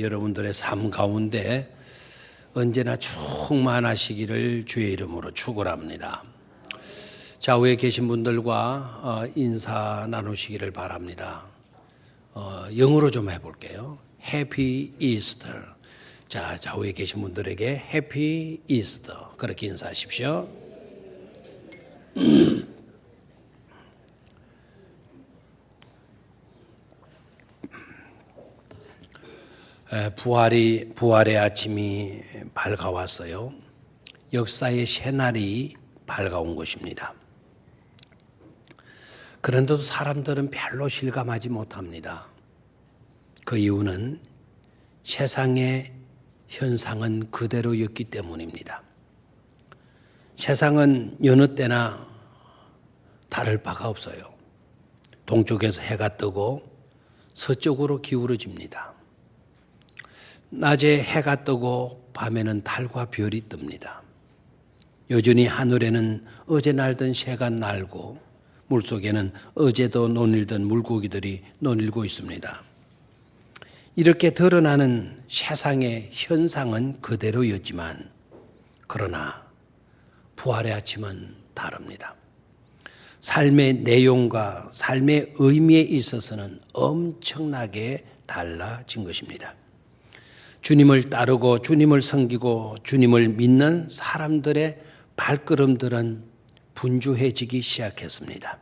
여러분들의 삶 가운데 언제나 충만하시기를 주의 이름으로 축원합니다. 좌우에 계신 분들과 인사 나누시기를 바랍니다. 영어로 좀 해볼게요. Happy Easter. 자, 좌우에 계신 분들에게 Happy Easter 그렇게 인사하십시오. 부활의 아침이 밝아왔어요. 역사의 새날이 밝아온 것입니다. 그런데도 사람들은 별로 실감하지 못합니다. 그 이유는 세상의 현상은 그대로였기 때문입니다. 세상은 여느 때나 다를 바가 없어요. 동쪽에서 해가 뜨고 서쪽으로 기울어집니다. 낮에 해가 뜨고 밤에는 달과 별이 뜹니다. 여전히 하늘에는 어제 날던 새가 날고 물속에는 어제도 논일던 물고기들이 논일고 있습니다. 이렇게 드러나는 세상의 현상은 그대로였지만 그러나 부활의 아침은 다릅니다. 삶의 내용과 삶의 의미에 있어서는 엄청나게 달라진 것입니다. 주님을 따르고 주님을 섬기고 주님을 믿는 사람들의 발걸음들은 분주해지기 시작했습니다.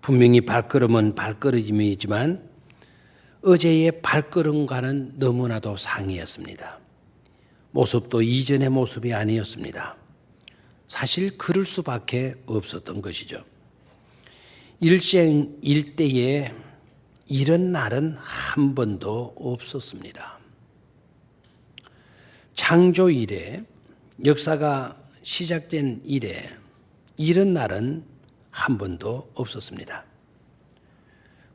분명히 발걸음은 발걸음이지만 어제의 발걸음과는 너무나도 상이었습니다. 모습도 이전의 모습이 아니었습니다. 사실 그럴 수밖에 없었던 것이죠. 일생일대에 이런 날은 한 번도 없었습니다. 창조 이래 역사가 시작된 이래 이런 날은 한 번도 없었습니다.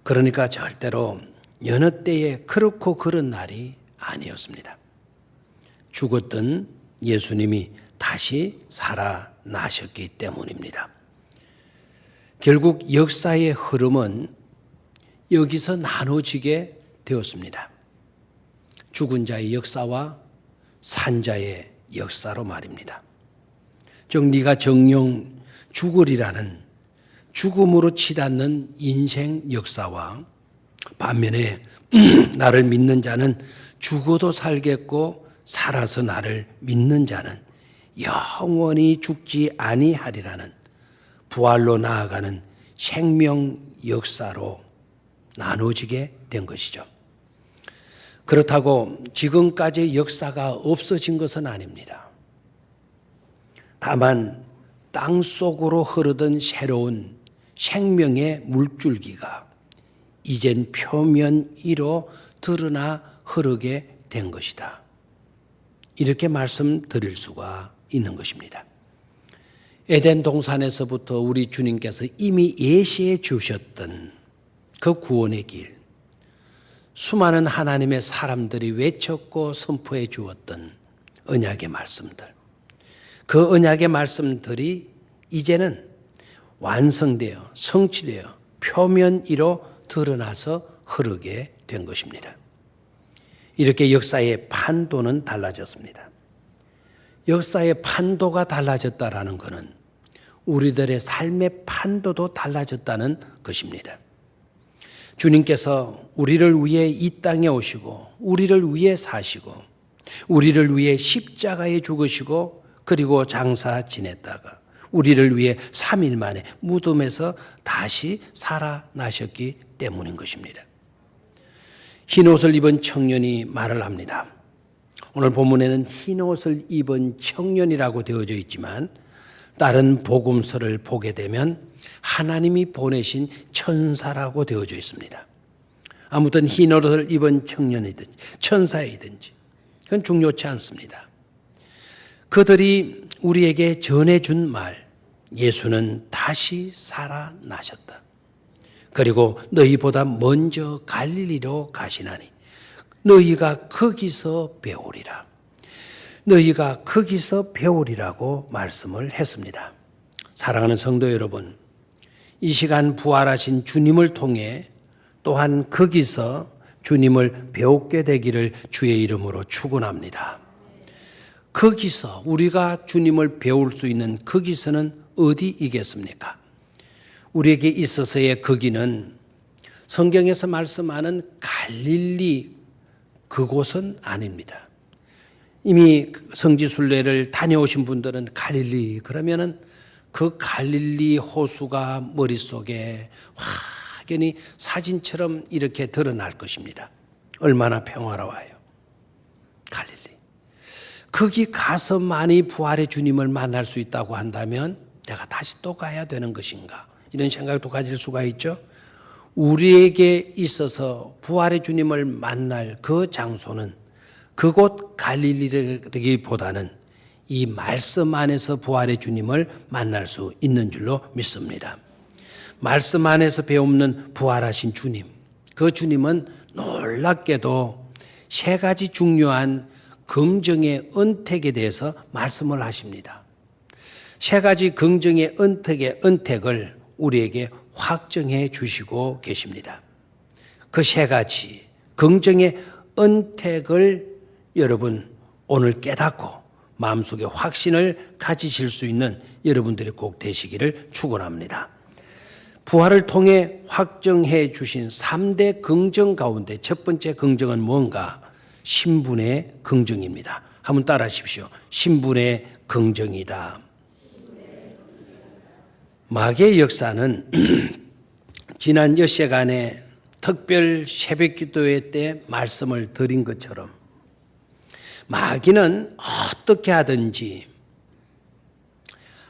그러니까 절대로 여느 때에 그렇고 그런 날이 아니었습니다. 죽었던 예수님이 다시 살아나셨기 때문입니다. 결국 역사의 흐름은 여기서 나눠지게 되었습니다. 죽은 자의 역사와 산자의 역사로 말입니다. 즉 네가 정령 죽으리라는 죽음으로 치닫는 인생 역사와 반면에 나를 믿는 자는 죽어도 살겠고 살아서 나를 믿는 자는 영원히 죽지 아니하리라는 부활로 나아가는 생명 역사로 나눠지게 된 것이죠. 그렇다고 지금까지 역사가 없어진 것은 아닙니다. 다만 땅 속으로 흐르던 새로운 생명의 물줄기가 이젠 표면 위로 드러나 흐르게 된 것이다. 이렇게 말씀드릴 수가 있는 것입니다. 에덴 동산에서부터 우리 주님께서 이미 예시해 주셨던 그 구원의 길, 수많은 하나님의 사람들이 외쳤고 선포해 주었던 언약의 말씀들, 그 언약의 말씀들이 이제는 완성되어 성취되어 표면 위로 드러나서 흐르게 된 것입니다. 이렇게 역사의 판도는 달라졌습니다. 역사의 판도가 달라졌다라는 것은 우리들의 삶의 판도도 달라졌다는 것입니다. 주님께서 우리를 위해 이 땅에 오시고 우리를 위해 사시고 우리를 위해 십자가에 죽으시고 그리고 장사 지냈다가 우리를 위해 3일 만에 무덤에서 다시 살아나셨기 때문인 것입니다. 흰옷을 입은 청년이 말을 합니다. 오늘 본문에는 흰옷을 입은 청년이라고 되어져 있지만 다른 복음서를 보게 되면 하나님이 보내신 천사라고 되어져 있습니다. 아무튼 흰옷을 입은 청년이든지 천사이든지 그건 중요치 않습니다. 그들이 우리에게 전해준 말, 예수는 다시 살아나셨다. 그리고 너희보다 먼저 갈릴리로 가시나니 너희가 거기서 배우리라. 너희가 거기서 배우리라고 말씀을 했습니다. 사랑하는 성도 여러분, 이 시간 부활하신 주님을 통해 또한 거기서 주님을 배우게 되기를 주의 이름으로 축원합니다. 거기서 우리가 주님을 배울 수 있는 거기서는 어디이겠습니까? 우리에게 있어서의 거기는 성경에서 말씀하는 갈릴리 그곳은 아닙니다. 이미 성지순례를 다녀오신 분들은 갈릴리 그러면은 그 갈릴리 호수가 머릿속에 확연히 사진처럼 이렇게 드러날 것입니다. 얼마나 평화로워요. 갈릴리. 거기 가서만이 부활의 주님을 만날 수 있다고 한다면 내가 다시 또 가야 되는 것인가? 이런 생각도 가질 수가 있죠. 우리에게 있어서 부활의 주님을 만날 그 장소는 그곳 갈릴리라기보다는 이 말씀 안에서 부활의 주님을 만날 수 있는 줄로 믿습니다. 말씀 안에서 배우는 부활하신 주님, 그 주님은 놀랍게도 세 가지 중요한 긍정의 언택에 대해서 말씀을 하십니다. 세 가지 긍정의 언택을 우리에게 확정해 주시고 계십니다. 그 세 가지 긍정의 언택을 여러분 오늘 깨닫고 마음속에 확신을 가지실 수 있는 여러분들이 꼭 되시기를 축원합니다. 부활을 통해 확정해 주신 3대 긍정 가운데 첫 번째 긍정은 뭔가? 신분의 긍정입니다. 한번 따라 하십시오. 신분의 긍정이다. 마귀의 역사는 지난 엿새간의 특별 새벽 기도회 때 말씀을 드린 것처럼 마귀는 어떻게 하든지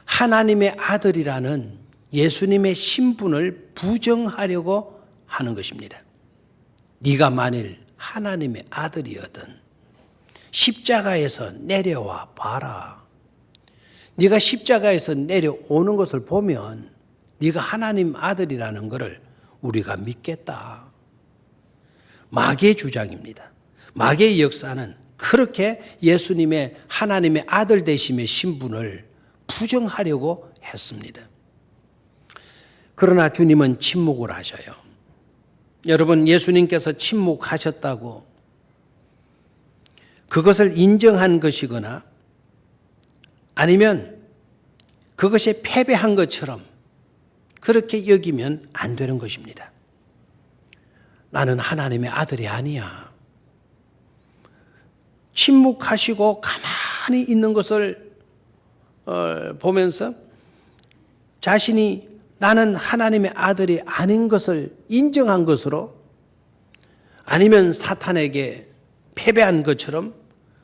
하나님의 아들이라는 예수님의 신분을 부정하려고 하는 것입니다. 네가 만일 하나님의 아들이거든 십자가에서 내려와 봐라. 네가 십자가에서 내려오는 것을 보면 네가 하나님 아들이라는 것을 우리가 믿겠다. 마귀의 주장입니다. 마귀의 역사는 그렇게 예수님의 하나님의 아들 되심의 신분을 부정하려고 했습니다. 그러나 주님은 침묵을 하셔요. 여러분, 예수님께서 침묵하셨다고 그것을 인정한 것이거나 아니면 그것에 패배한 것처럼 그렇게 여기면 안 되는 것입니다. 나는 하나님의 아들이 아니야. 침묵하시고 가만히 있는 것을 보면서 자신이 나는 하나님의 아들이 아닌 것을 인정한 것으로 아니면 사탄에게 패배한 것처럼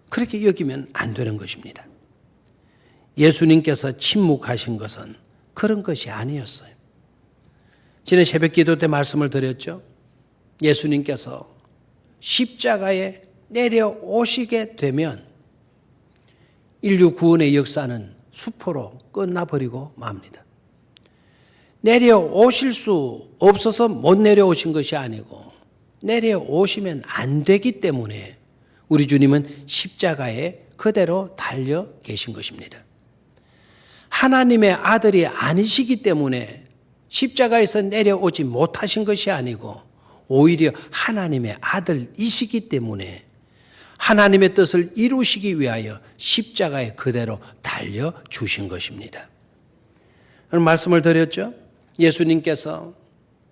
그렇게 여기면 안 되는 것입니다. 예수님께서 침묵하신 것은 그런 것이 아니었어요. 지난 새벽 기도 때 말씀을 드렸죠. 예수님께서 십자가에 내려오시게 되면 인류 구원의 역사는 수포로 끝나버리고 맙니다. 내려오실 수 없어서 못 내려오신 것이 아니고 내려오시면 안 되기 때문에 우리 주님은 십자가에 그대로 달려 계신 것입니다. 하나님의 아들이 아니시기 때문에 십자가에서 내려오지 못하신 것이 아니고 오히려 하나님의 아들이시기 때문에 하나님의 뜻을 이루시기 위하여 십자가에 그대로 달려주신 것입니다. 오늘 말씀을 드렸죠. 예수님께서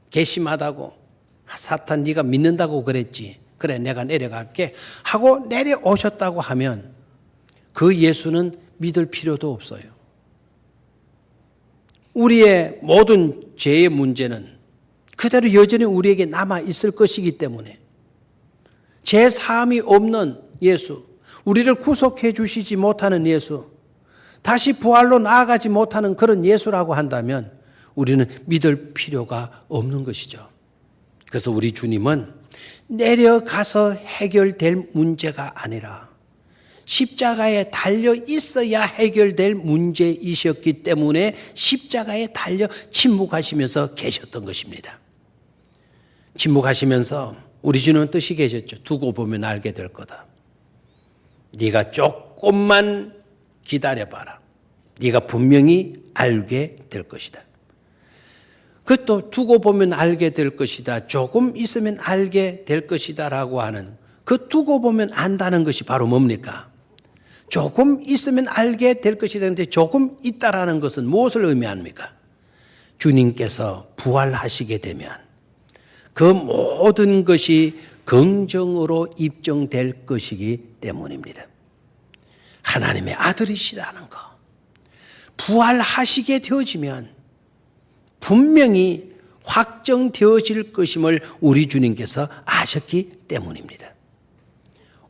괘씸하다고 사탄 네가 믿는다고 그랬지. 그래 내가 내려갈게 하고 내려오셨다고 하면 그 예수는 믿을 필요도 없어요. 우리의 모든 죄의 문제는 그대로 여전히 우리에게 남아 있을 것이기 때문에 죄 사함이 없는 예수, 우리를 구속해 주시지 못하는 예수, 다시 부활로 나아가지 못하는 그런 예수라고 한다면 우리는 믿을 필요가 없는 것이죠. 그래서 우리 주님은 내려가서 해결될 문제가 아니라 십자가에 달려 있어야 해결될 문제이셨기 때문에 십자가에 달려 침묵하시면서 계셨던 것입니다. 침묵하시면서 우리 주님은 뜻이 계셨죠. 두고 보면 알게 될 거다. 네가 조금만 기다려봐라. 네가 분명히 알게 될 것이다. 그것도 두고 보면 알게 될 것이다. 조금 있으면 알게 될 것이다. 라고 하는 그 두고 보면 안다는 것이 바로 뭡니까? 조금 있으면 알게 될 것이다. 그런데 조금 있다라는 것은 무엇을 의미합니까? 주님께서 부활하시게 되면 그 모든 것이 긍정으로 입증될 것이기 때문입니다. 하나님의 아들이시라는 것. 부활하시게 되어지면 분명히 확정되어질 것임을 우리 주님께서 아셨기 때문입니다.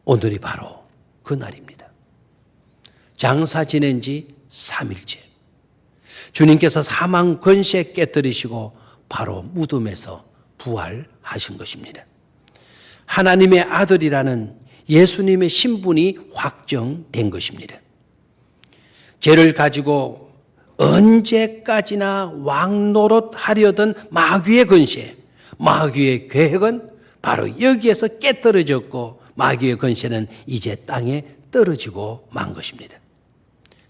오늘이 바로 그날입니다. 장사 지낸 지 3일째. 주님께서 사망 권세 깨뜨리시고 바로 무덤에서 부활하신 것입니다. 하나님의 아들이라는 예수님의 신분이 확정된 것입니다. 죄를 가지고 언제까지나 왕노릇 하려던 마귀의 권세, 마귀의 계획은 바로 여기에서 깨떨어졌고 마귀의 권세는 이제 땅에 떨어지고 만 것입니다.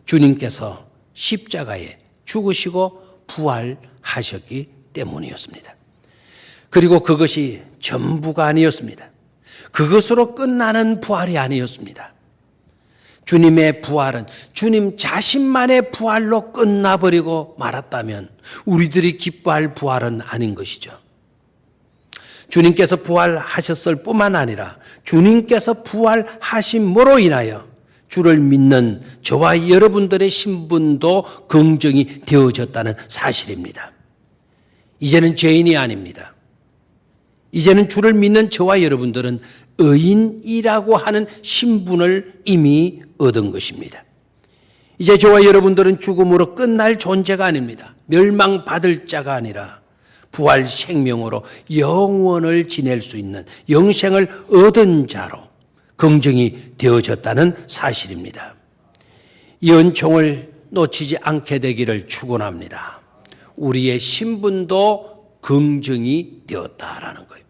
주님께서 십자가에 죽으시고 부활하셨기 때문이었습니다. 그리고 그것이 전부가 아니었습니다. 그것으로 끝나는 부활이 아니었습니다. 주님의 부활은 주님 자신만의 부활로 끝나버리고 말았다면 우리들이 기뻐할 부활은 아닌 것이죠. 주님께서 부활하셨을 뿐만 아니라 주님께서 부활하심으로 인하여 주를 믿는 저와 여러분들의 신분도 긍정이 되어졌다는 사실입니다. 이제는 죄인이 아닙니다. 이제는 주를 믿는 저와 여러분들은 의인이라고 하는 신분을 이미 얻은 것입니다. 이제 저와 여러분들은 죽음으로 끝날 존재가 아닙니다. 멸망받을 자가 아니라 부활 생명으로 영원을 지낼 수 있는 영생을 얻은 자로 긍정이 되어졌다는 사실입니다. 이 은총을 놓치지 않게 되기를 축원합니다. 우리의 신분도 긍정이 되었다라는 거예요.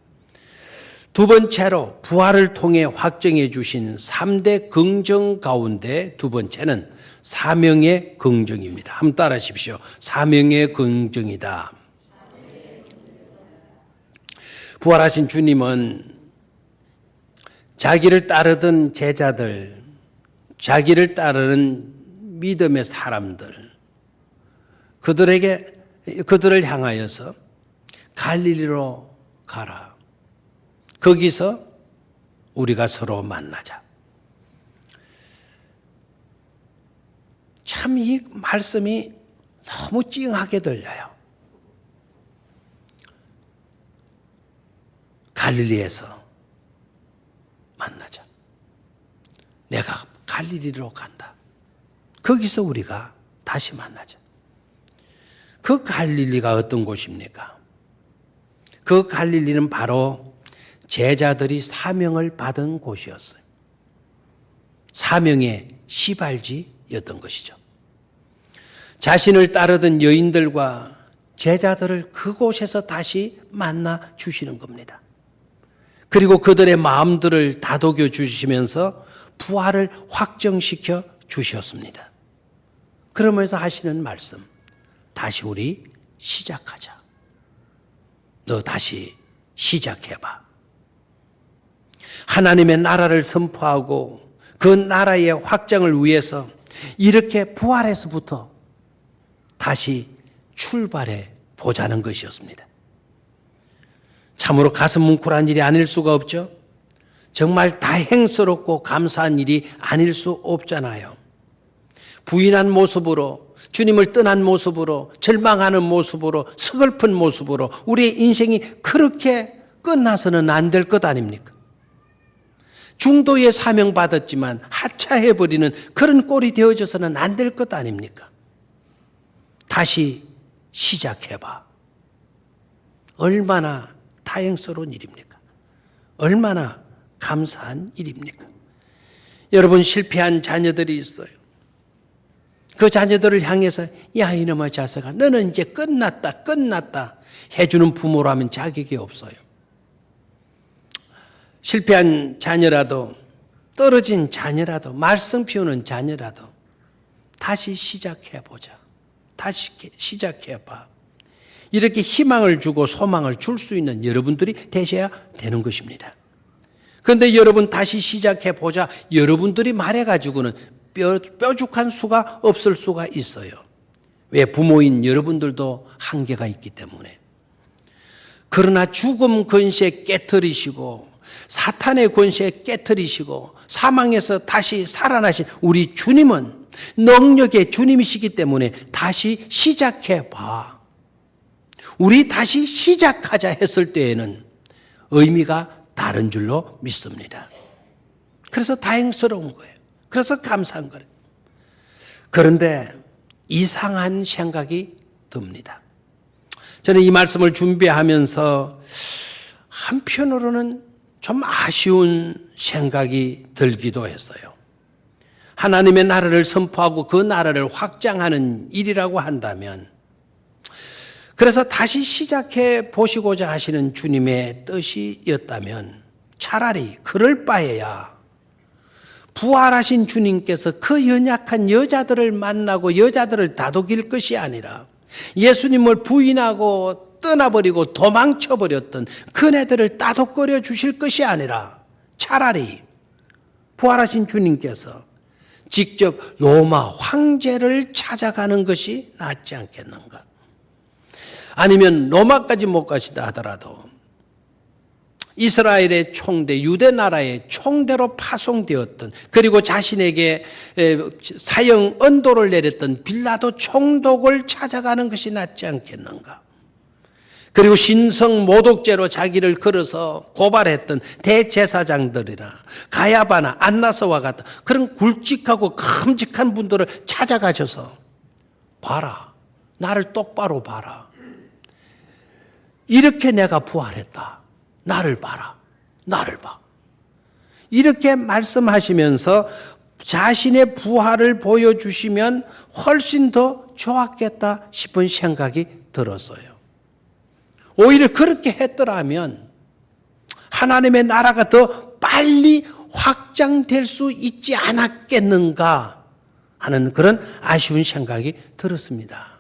두 번째로 부활을 통해 확정해 주신 3대 긍정 가운데 두 번째는 사명의 긍정입니다. 한번 따라하십시오. 사명의 긍정이다. 부활하신 주님은 자기를 따르던 제자들, 자기를 따르는 믿음의 사람들, 그들을 향하여서 갈릴리로 가라. 거기서 우리가 서로 만나자. 참 이 말씀이 너무 찡하게 들려요. 갈릴리에서 만나자. 내가 갈릴리로 간다. 거기서 우리가 다시 만나자. 그 갈릴리가 어떤 곳입니까? 그 갈릴리는 바로 제자들이 사명을 받은 곳이었어요. 사명의 시발지였던 것이죠. 자신을 따르던 여인들과 제자들을 그곳에서 다시 만나 주시는 겁니다. 그리고 그들의 마음들을 다독여 주시면서 부활을 확정시켜 주셨습니다. 그러면서 하시는 말씀, 다시 우리 시작하자. 너 다시 시작해봐. 하나님의 나라를 선포하고 그 나라의 확장을 위해서 이렇게 부활에서부터 다시 출발해 보자는 것이었습니다. 참으로 가슴 뭉클한 일이 아닐 수가 없죠. 정말 다행스럽고 감사한 일이 아닐 수 없잖아요. 부인한 모습으로, 주님을 떠난 모습으로, 절망하는 모습으로, 서글픈 모습으로 우리의 인생이 그렇게 끝나서는 안 될 것 아닙니까? 중도에 사명받았지만 하차해버리는 그런 꼴이 되어져서는 안 될 것 아닙니까? 다시 시작해봐. 얼마나 다행스러운 일입니까? 얼마나 감사한 일입니까? 여러분, 실패한 자녀들이 있어요. 그 자녀들을 향해서 야 이놈의 자식아 너는 이제 끝났다 해주는 부모라면 자격이 없어요. 실패한 자녀라도, 떨어진 자녀라도, 말썽 피우는 자녀라도 다시 시작해보자. 다시 시작해봐. 이렇게 희망을 주고 소망을 줄 수 있는 여러분들이 되셔야 되는 것입니다. 그런데 여러분 다시 시작해 보자 여러분들이 말해가지고는 뾰족한 수가 없을 수가 있어요. 왜? 부모인 여러분들도 한계가 있기 때문에. 그러나 죽음 권세 깨트리시고 사탄의 권세 깨트리시고 사망에서 다시 살아나신 우리 주님은 능력의 주님이시기 때문에 다시 시작해 봐. 우리 다시 시작하자 했을 때에는 의미가 다른 줄로 믿습니다. 그래서 다행스러운 거예요. 그래서 감사한 거예요. 그런데 이상한 생각이 듭니다. 저는 이 말씀을 준비하면서 한편으로는 좀 아쉬운 생각이 들기도 했어요. 하나님의 나라를 선포하고 그 나라를 확장하는 일이라고 한다면, 그래서 다시 시작해 보시고자 하시는 주님의 뜻이었다면 차라리 그럴 바에야 부활하신 주님께서 그 연약한 여자들을 만나고 여자들을 다독일 것이 아니라 예수님을 부인하고 떠나버리고 도망쳐버렸던 그네들을 따독거려 주실 것이 아니라 차라리 부활하신 주님께서 직접 로마 황제를 찾아가는 것이 낫지 않겠는가? 아니면 로마까지 못 가시다 하더라도 이스라엘의 총대, 유대 나라의 총대로 파송되었던, 그리고 자신에게 사형 언도를 내렸던 빌라도 총독을 찾아가는 것이 낫지 않겠는가? 그리고 신성 모독죄로 자기를 걸어서 고발했던 대제사장들이나 가야바나 안나서와 같은 그런 굵직하고 큼직한 분들을 찾아가셔서 봐라, 나를 똑바로 봐라. 이렇게 내가 부활했다. 나를 봐라. 나를 봐. 이렇게 말씀하시면서 자신의 부활을 보여주시면 훨씬 더 좋았겠다 싶은 생각이 들었어요. 오히려 그렇게 했더라면 하나님의 나라가 더 빨리 확장될 수 있지 않았겠는가 하는 그런 아쉬운 생각이 들었습니다.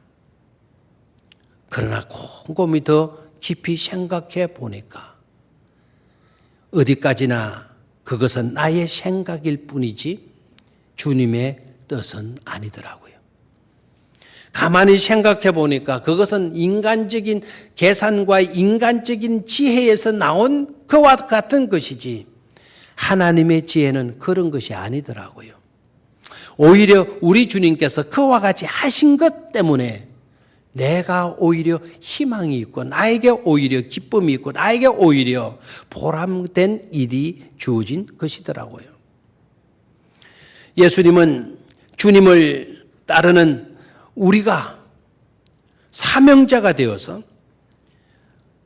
그러나 곰곰이 더 깊이 생각해 보니까 어디까지나 그것은 나의 생각일 뿐이지 주님의 뜻은 아니더라고요. 가만히 생각해 보니까 그것은 인간적인 계산과 인간적인 지혜에서 나온 그와 같은 것이지 하나님의 지혜는 그런 것이 아니더라고요. 오히려 우리 주님께서 그와 같이 하신 것 때문에 내가 오히려 희망이 있고 나에게 오히려 기쁨이 있고 나에게 오히려 보람된 일이 주어진 것이더라고요. 예수님은 주님을 따르는 우리가 사명자가 되어서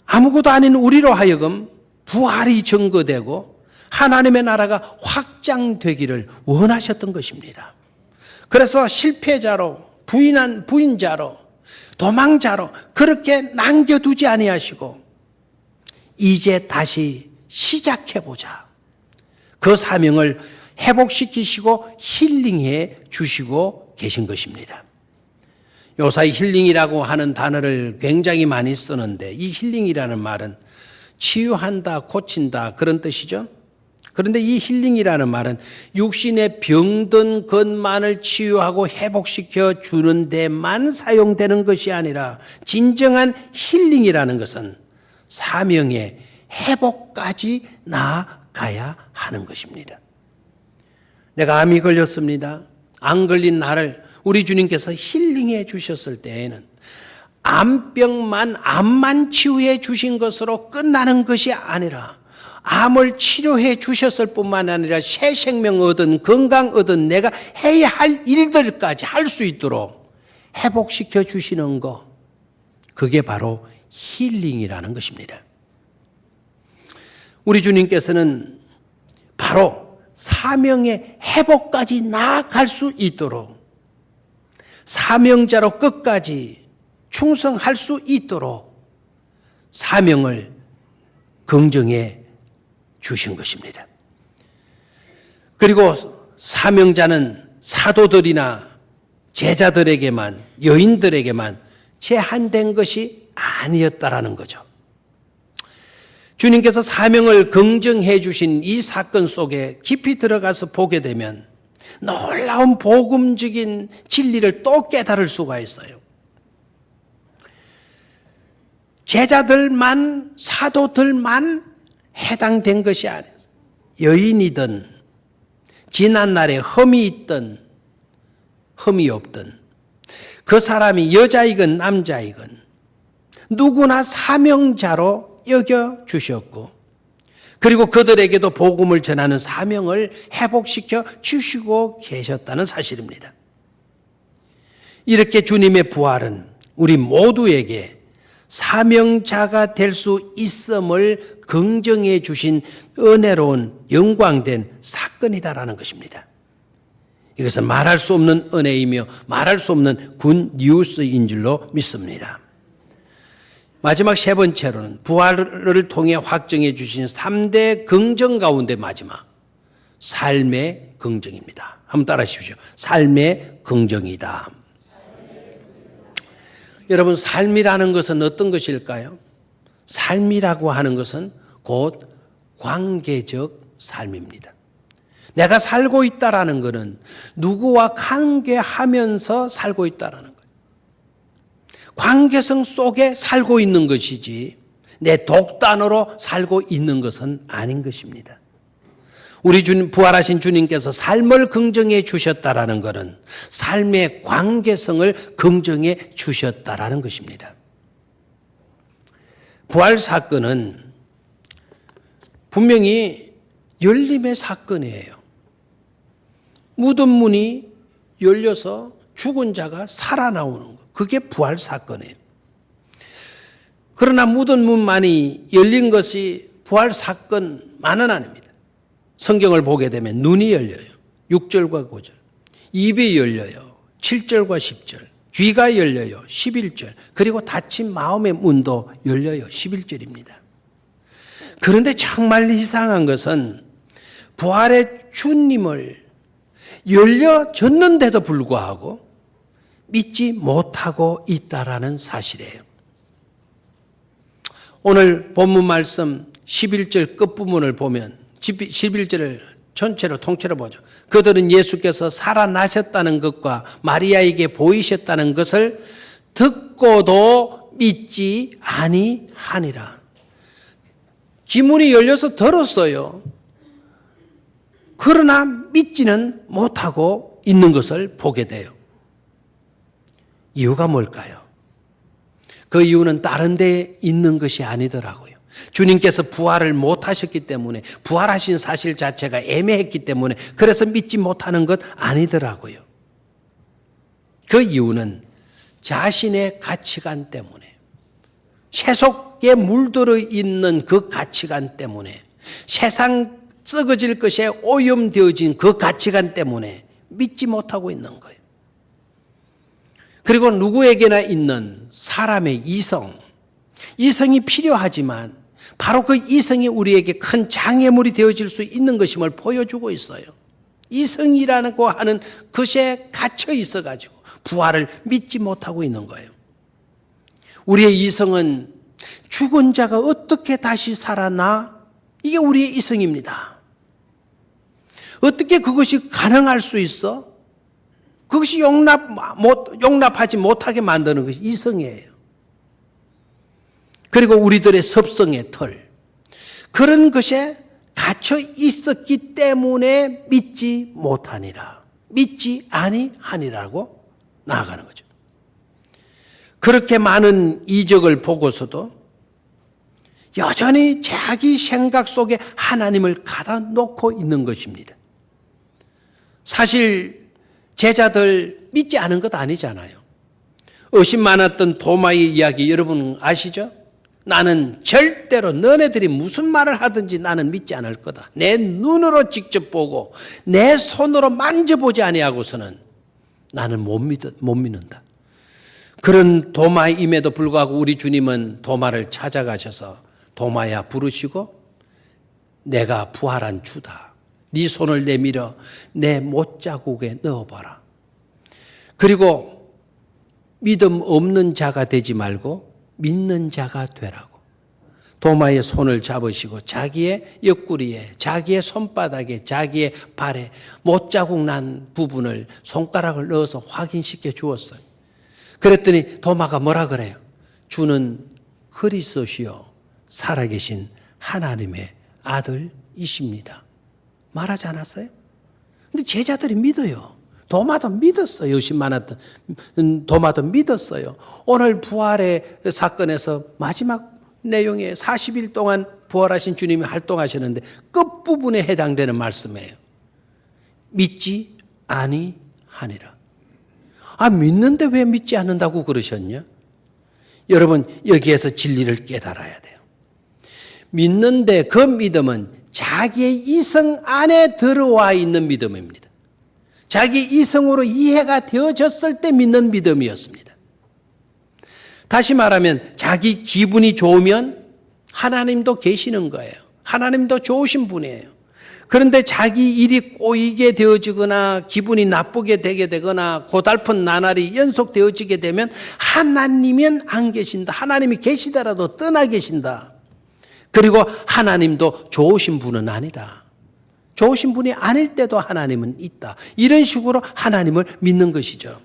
아무것도 아닌 우리로 하여금 부활이 증거되고 하나님의 나라가 확장되기를 원하셨던 것입니다. 그래서 실패자로 부인한 부인자로 도망자로 그렇게 남겨두지 아니하시고 이제 다시 시작해보자. 그 사명을 회복시키시고 힐링해 주시고 계신 것입니다. 요사이 힐링이라고 하는 단어를 굉장히 많이 쓰는데 이 힐링이라는 말은 치유한다, 고친다 그런 뜻이죠. 그런데 이 힐링이라는 말은 육신의 병든 것만을 치유하고 회복시켜 주는 데만 사용되는 것이 아니라 진정한 힐링이라는 것은 사명의 회복까지 나아가야 하는 것입니다. 내가 암이 걸렸습니다. 안 걸린 나를 우리 주님께서 힐링해 주셨을 때에는 암만 치유해 주신 것으로 끝나는 것이 아니라 암을 치료해 주셨을 뿐만 아니라 새 생명 얻은 건강 얻은 내가 해야 할 일들까지 할 수 있도록 회복시켜 주시는 것, 그게 바로 힐링이라는 것입니다. 우리 주님께서는 바로 사명의 회복까지 나아갈 수 있도록 사명자로 끝까지 충성할 수 있도록 사명을 긍정해 주신 것입니다. 그리고 사명자는 사도들이나 제자들에게만, 여인들에게만 제한된 것이 아니었다라는 거죠. 주님께서 사명을 긍정해 주신 이 사건 속에 깊이 들어가서 보게 되면 놀라운 복음적인 진리를 또 깨달을 수가 있어요. 제자들만, 사도들만 해당된 것이 아니에요. 여인이든 지난날에 흠이 있든 흠이 없든 그 사람이 여자이건 남자이건 누구나 사명자로 여겨주셨고 그리고 그들에게도 복음을 전하는 사명을 회복시켜 주시고 계셨다는 사실입니다. 이렇게 주님의 부활은 우리 모두에게 사명자가 될 수 있음을 긍정해 주신 은혜로운 영광된 사건이다라는 것입니다. 이것은 말할 수 없는 은혜이며 말할 수 없는 굿 뉴스인 줄로 믿습니다. 마지막 세 번째로는 부활을 통해 확정해 주신 3대 긍정 가운데 마지막 삶의 긍정입니다. 한번 따라 하십시오. 삶의 긍정이다. 여러분, 삶이라는 것은 어떤 것일까요? 삶이라고 하는 것은 곧 관계적 삶입니다. 내가 살고 있다라는 것은 누구와 관계하면서 살고 있다라는 거예요. 관계성 속에 살고 있는 것이지 내 독단으로 살고 있는 것은 아닌 것입니다. 우리 주님, 부활하신 주님께서 삶을 긍정해 주셨다라는 것은 삶의 관계성을 긍정해 주셨다라는 것입니다. 부활 사건은 분명히 열림의 사건이에요. 무덤 문이 열려서 죽은 자가 살아나오는 것. 그게 부활 사건이에요. 그러나 무덤 문만이 열린 것이 부활 사건만은 아닙니다. 성경을 보게 되면 눈이 열려요. 6절과 9절. 입이 열려요. 7절과 10절. 귀가 열려요. 11절. 그리고 닫힌 마음의 문도 열려요. 11절입니다. 그런데 정말 이상한 것은 부활의 주님을 열려졌는데도 불구하고 믿지 못하고 있다라는 사실이에요. 오늘 본문 말씀 11절 끝부분을 보면 11절을 전체로 통째로 보죠. 그들은 예수께서 살아나셨다는 것과 마리아에게 보이셨다는 것을 듣고도 믿지 아니하니라. 기문이 열려서 들었어요. 그러나 믿지는 못하고 있는 것을 보게 돼요. 이유가 뭘까요? 그 이유는 다른 데 있는 것이 아니더라고요. 주님께서 부활을 못하셨기 때문에, 부활하신 사실 자체가 애매했기 때문에 그래서 믿지 못하는 것 아니더라고요. 그 이유는 자신의 가치관 때문에, 세속에 물들어 있는 그 가치관 때문에, 세상 썩어질 것에 오염되어진 그 가치관 때문에 믿지 못하고 있는 거예요. 그리고 누구에게나 있는 사람의 이성이 필요하지만 바로 그 이성이 우리에게 큰 장애물이 되어질 수 있는 것임을 보여주고 있어요. 이성이라고 하는 것에 갇혀 있어가지고 부활을 믿지 못하고 있는 거예요. 우리의 이성은 죽은 자가 어떻게 다시 살아나? 이게 우리의 이성입니다. 어떻게 그것이 가능할 수 있어? 그것이 용납하지 못하게 만드는 것이 이성이에요. 그리고 우리들의 섭성의 털, 그런 것에 갇혀 있었기 때문에 믿지 못하니라, 믿지 아니하니라고 나아가는 거죠. 그렇게 많은 이적을 보고서도 여전히 자기 생각 속에 하나님을 가다 놓고 있는 것입니다. 사실 제자들 믿지 않은 것 아니잖아요. 의심 많았던 도마의 이야기 여러분 아시죠? 나는 절대로 너네들이 무슨 말을 하든지 나는 믿지 않을 거다. 내 눈으로 직접 보고 내 손으로 만져보지 아니하고서는 나는 못 믿는다. 그런 도마임에도 불구하고 우리 주님은 도마를 찾아가셔서 도마야 부르시고 내가 부활한 주다. 네 손을 내밀어 내 못자국에 넣어봐라. 그리고 믿음 없는 자가 되지 말고 믿는 자가 되라고. 도마의 손을 잡으시고 자기의 옆구리에, 자기의 손바닥에, 자기의 발에 못자국 난 부분을 손가락을 넣어서 확인시켜 주었어요. 그랬더니 도마가 뭐라 그래요? 주는 그리스도시요 살아계신 하나님의 아들이십니다. 말하지 않았어요? 근데 제자들이 믿어요. 도마도 믿었어요. 의심 많았던 도마도 믿었어요. 오늘 부활의 사건에서 마지막 내용에 40일 동안 부활하신 주님이 활동하셨는데 끝부분에 해당되는 말씀이에요. 믿지 아니하니라. 믿는데 왜 믿지 않는다고 그러셨냐? 여러분, 여기에서 진리를 깨달아야 돼요. 믿는데 그 믿음은 자기의 이성 안에 들어와 있는 믿음입니다. 자기 이성으로 이해가 되어졌을 때 믿는 믿음이었습니다. 다시 말하면 자기 기분이 좋으면 하나님도 계시는 거예요. 하나님도 좋으신 분이에요. 그런데 자기 일이 꼬이게 되어지거나 기분이 나쁘게 되게 되거나 고달픈 나날이 연속되어지게 되면 하나님은 안 계신다. 하나님이 계시더라도 떠나 계신다. 그리고 하나님도 좋으신 분은 아니다. 좋으신 분이 아닐 때도 하나님은 있다. 이런 식으로 하나님을 믿는 것이죠.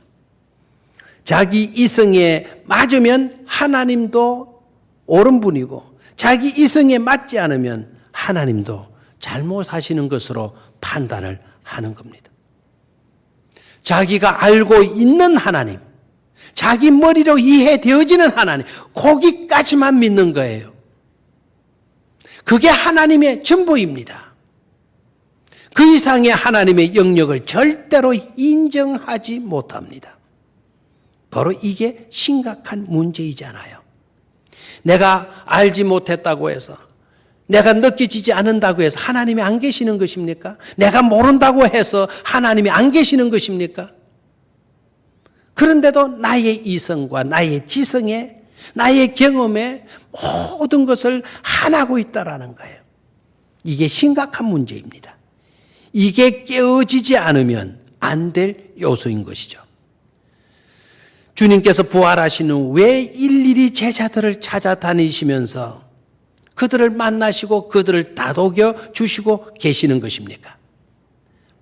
자기 이성에 맞으면 하나님도 옳은 분이고 자기 이성에 맞지 않으면 하나님도 잘못하시는 것으로 판단을 하는 겁니다. 자기가 알고 있는 하나님, 자기 머리로 이해되어지는 하나님, 거기까지만 믿는 거예요. 그게 하나님의 전부입니다. 그 이상의 하나님의 영역을 절대로 인정하지 못합니다. 바로 이게 심각한 문제이잖아요. 내가 알지 못했다고 해서, 내가 느껴지지 않는다고 해서 하나님이 안 계시는 것입니까? 내가 모른다고 해서 하나님이 안 계시는 것입니까? 그런데도 나의 이성과 나의 지성에, 나의 경험에 모든 것을 한하고 있다라는 거예요. 이게 심각한 문제입니다. 이게 깨어지지 않으면 안 될 요소인 것이죠. 주님께서 부활하신 후 왜 일일이 제자들을 찾아다니시면서 그들을 만나시고 그들을 다독여 주시고 계시는 것입니까?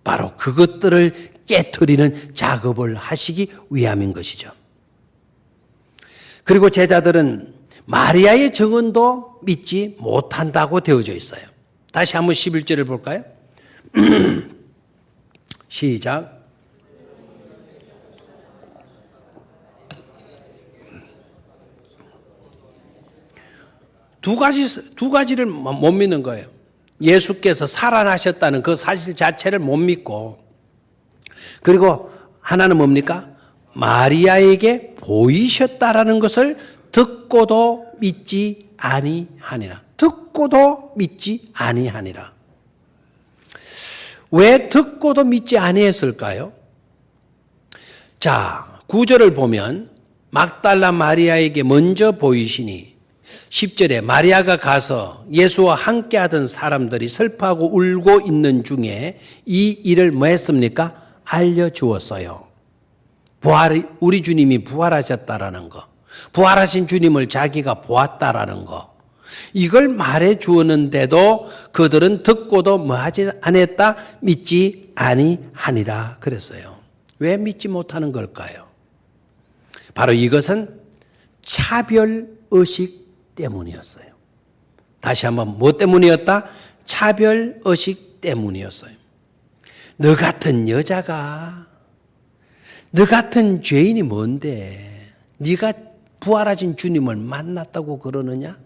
바로 그것들을 깨트리는 작업을 하시기 위함인 것이죠. 그리고 제자들은 마리아의 증언도 믿지 못한다고 되어져 있어요. 다시 한번 11절을 볼까요? 시작. 두 가지를 못 믿는 거예요. 예수께서 살아나셨다는 그 사실 자체를 못 믿고, 그리고 하나는 뭡니까? 마리아에게 보이셨다라는 것을 듣고도 믿지 아니하니라. 듣고도 믿지 아니하니라. 왜 듣고도 믿지 아니했을까요? 자, 9절을 보면 막달라 마리아에게 먼저 보이시니 10절에 마리아가 가서 예수와 함께하던 사람들이 슬퍼하고 울고 있는 중에 이 일을 뭐 했습니까? 알려주었어요. 우리 주님이 부활하셨다라는 거, 부활하신 주님을 자기가 보았다라는 거, 이걸 말해 주었는데도 그들은 듣고도 뭐 하지 않았다? 믿지 아니하니라 그랬어요. 왜 믿지 못하는 걸까요? 바로 이것은 차별의식 때문이었어요. 다시 한번 뭐 때문이었다? 차별의식 때문이었어요. 너 같은 여자가, 너 같은 죄인이 뭔데 네가 부활하신 주님을 만났다고 그러느냐?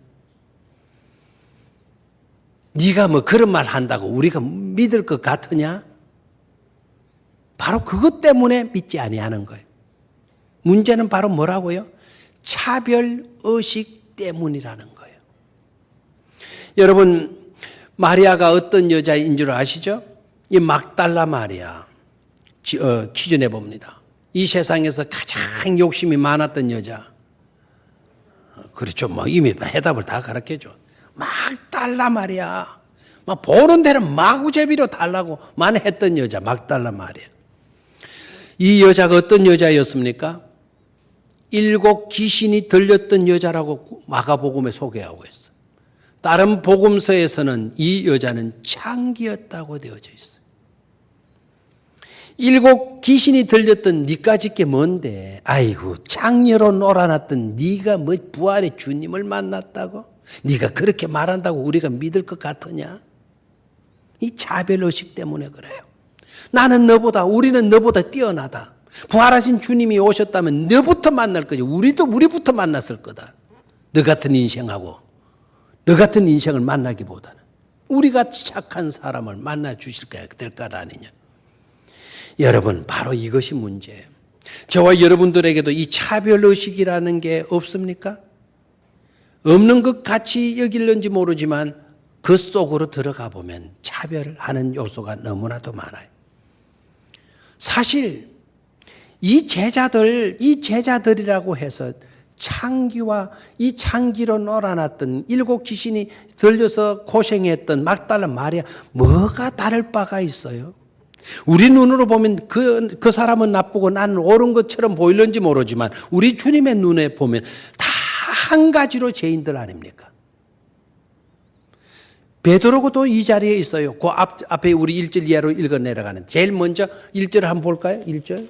네가 뭐 그런 말 한다고 우리가 믿을 것 같으냐? 바로 그것 때문에 믿지 아니하는 거예요. 문제는 바로 뭐라고요? 차별의식 때문이라는 거예요. 여러분, 마리아가 어떤 여자인 줄 아시죠? 이 막달라 마리아 기준해 봅니다. 이 세상에서 가장 욕심이 많았던 여자. 그렇죠. 뭐 이미 해답을 다 가르쳐줘. 막달라 마리아. 막 보는 데는 마구제비로 달라고만 했던 여자, 막달라 마리아. 이 여자가 어떤 여자였습니까? 7 귀신이 들렸던 여자라고 마가복음에 소개하고 있어요. 다른 복음서에서는 이 여자는 창기였다고 되어져 있어요. 7 귀신이 들렸던 니까짓 게 뭔데? 아이고, 창녀로 놀아놨던 네가 뭐 부활의 주님을 만났다고? 네가 그렇게 말한다고 우리가 믿을 것 같으냐? 이 차별의식 때문에 그래요. 우리는 너보다 뛰어나다. 부활하신 주님이 오셨다면 너부터 만날 거지. 우리부터 만났을 거다. 너 같은 인생하고 너 같은 인생을 만나기보다는 우리같이 착한 사람을 만나 주실 거야 될 것 아니냐. 여러분, 바로 이것이 문제예요. 저와 여러분들에게도 이 차별의식이라는 게 없습니까? 없는 것 같이 여길는지 모르지만 그 속으로 들어가 보면 차별하는 요소가 너무나도 많아요. 사실 이 제자들이라고 해서 창기와 이 창기로 놀아났던 7 귀신이 들려서 고생했던 막달라 마리아 뭐가 다를 바가 있어요? 우리 눈으로 보면 그 사람은 나쁘고 나는 옳은 것처럼 보일는지 모르지만 우리 주님의 눈에 보면 다 한 가지로 죄인들 아닙니까? 베드로도 이 자리에 있어요. 그 앞에 우리 1절 이하로 읽어 내려가는. 제일 먼저 1절을 한번 볼까요? 1절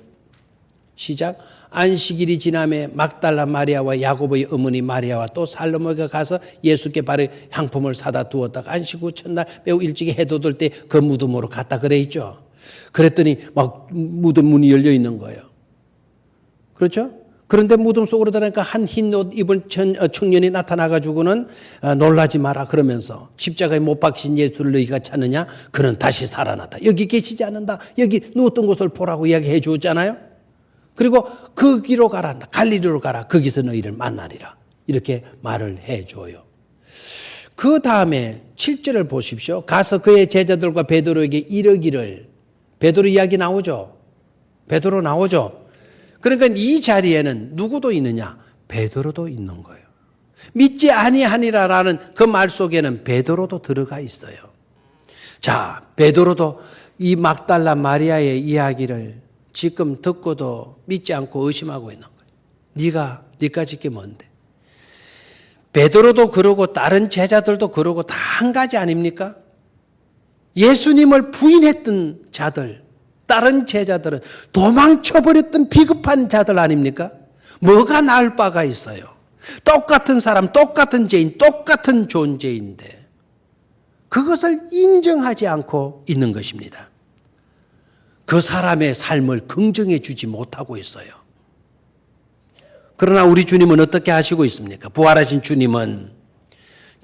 시작. 안식일이 지남에 막달라 마리아와 야고보의 어머니 마리아와 또 살로메가 가서 예수께 발에 향품을 사다 두었다가 안식 후 첫날 매우 일찍이 해 돋을 때 그 무덤으로 갔다 그래 있죠. 그랬더니 막 무덤 문이 열려 있는 거예요. 그렇죠? 그런데 무덤 속으로 들어가니까 한 흰 옷 입은 청년이 나타나가지고는 놀라지 마라 그러면서 십자가에 못 박힌 예수를 너희가 찾느냐? 그는 다시 살아났다. 여기 계시지 않는다. 여기 누웠던 곳을 보라고 이야기해 주었잖아요. 그리고 거기로 가라. 갈릴리로 가라. 거기서 너희를 만나리라. 이렇게 말을 해줘요. 그 다음에 7절을 보십시오. 가서 그의 제자들과 베드로에게 이르기를. 베드로 이야기 나오죠. 베드로 나오죠. 그러니까 이 자리에는 누구도 있느냐? 베드로도 있는 거예요. 믿지 아니하니라라는 그 말 속에는 베드로도 들어가 있어요. 자, 베드로도 이 막달라 마리아의 이야기를 지금 듣고도 믿지 않고 의심하고 있는 거예요. 네가 짓게 뭔데? 베드로도 그러고 다른 제자들도 그러고 다 한 가지 아닙니까? 예수님을 부인했던 자들, 다른 제자들은 도망쳐버렸던 비겁한 자들 아닙니까? 뭐가 나을 바가 있어요? 똑같은 사람, 똑같은 죄인, 똑같은 존재인데 그것을 인정하지 않고 있는 것입니다. 그 사람의 삶을 긍정해 주지 못하고 있어요. 그러나 우리 주님은 어떻게 하시고 있습니까? 부활하신 주님은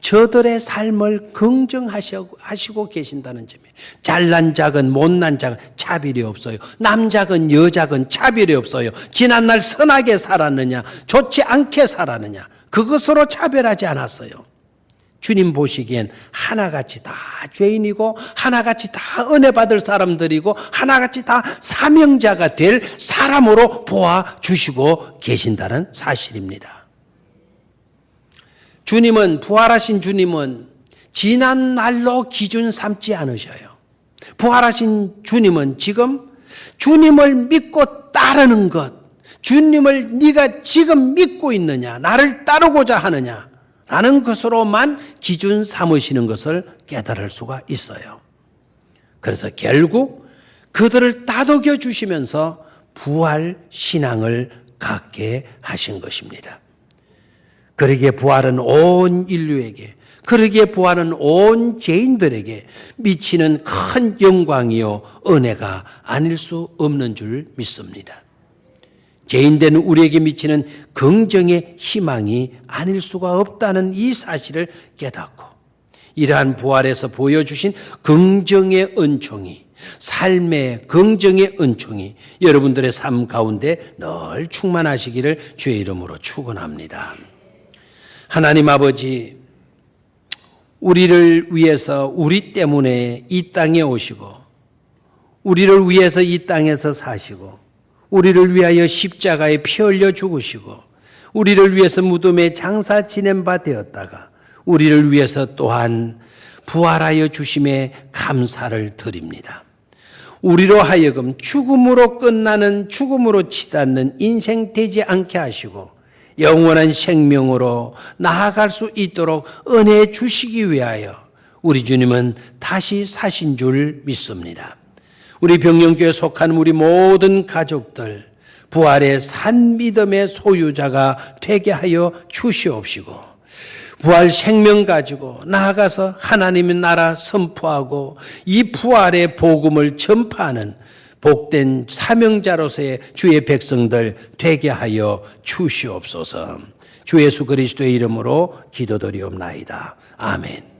저들의 삶을 긍정하시고 계신다는 점이에요. 잘난 자건 못난 자건 차별이 없어요. 남자건 여자건 차별이 없어요. 지난날 선하게 살았느냐 좋지 않게 살았느냐 그것으로 차별하지 않았어요. 주님 보시기엔 하나같이 다 죄인이고 하나같이 다 은혜 받을 사람들이고 하나같이 다 사명자가 될 사람으로 보아주시고 계신다는 사실입니다. 부활하신 주님은 지난 날로 기준 삼지 않으셔요. 부활하신 주님은 지금 주님을 믿고 따르는 것, 주님을 네가 지금 믿고 있느냐, 나를 따르고자 하느냐 라는 것으로만 기준 삼으시는 것을 깨달을 수가 있어요. 그래서 결국 그들을 다독여 주시면서 부활 신앙을 갖게 하신 것입니다. 그러기에 부활은 온 인류에게, 그러기에 부활은 온 죄인들에게 미치는 큰 영광이요 은혜가 아닐 수 없는 줄 믿습니다. 죄인된 우리에게 미치는 긍정의 희망이 아닐 수가 없다는 이 사실을 깨닫고 이러한 부활에서 보여주신 긍정의 은총이, 삶의 긍정의 은총이 여러분들의 삶 가운데 늘 충만하시기를 주의 이름으로 축원합니다. 하나님 아버지, 우리를 위해서 우리 때문에 이 땅에 오시고 우리를 위해서 이 땅에서 사시고 우리를 위하여 십자가에 피 흘려 죽으시고 우리를 위해서 무덤에 장사 지낸 바 되었다가 우리를 위해서 또한 부활하여 주심에 감사를 드립니다. 우리로 하여금 죽음으로 끝나는 죽음으로 치닫는 인생 되지 않게 하시고 영원한 생명으로 나아갈 수 있도록 은혜 주시기 위하여 우리 주님은 다시 사신 줄 믿습니다. 우리 병영교회에 속한 우리 모든 가족들 부활의 산 믿음의 소유자가 되게 하여 주시옵시고 부활 생명 가지고 나아가서 하나님의 나라 선포하고 이 부활의 복음을 전파하는 복된 사명자로서의 주의 백성들 되게 하여 주시옵소서. 주 예수 그리스도의 이름으로 기도드리옵나이다. 아멘.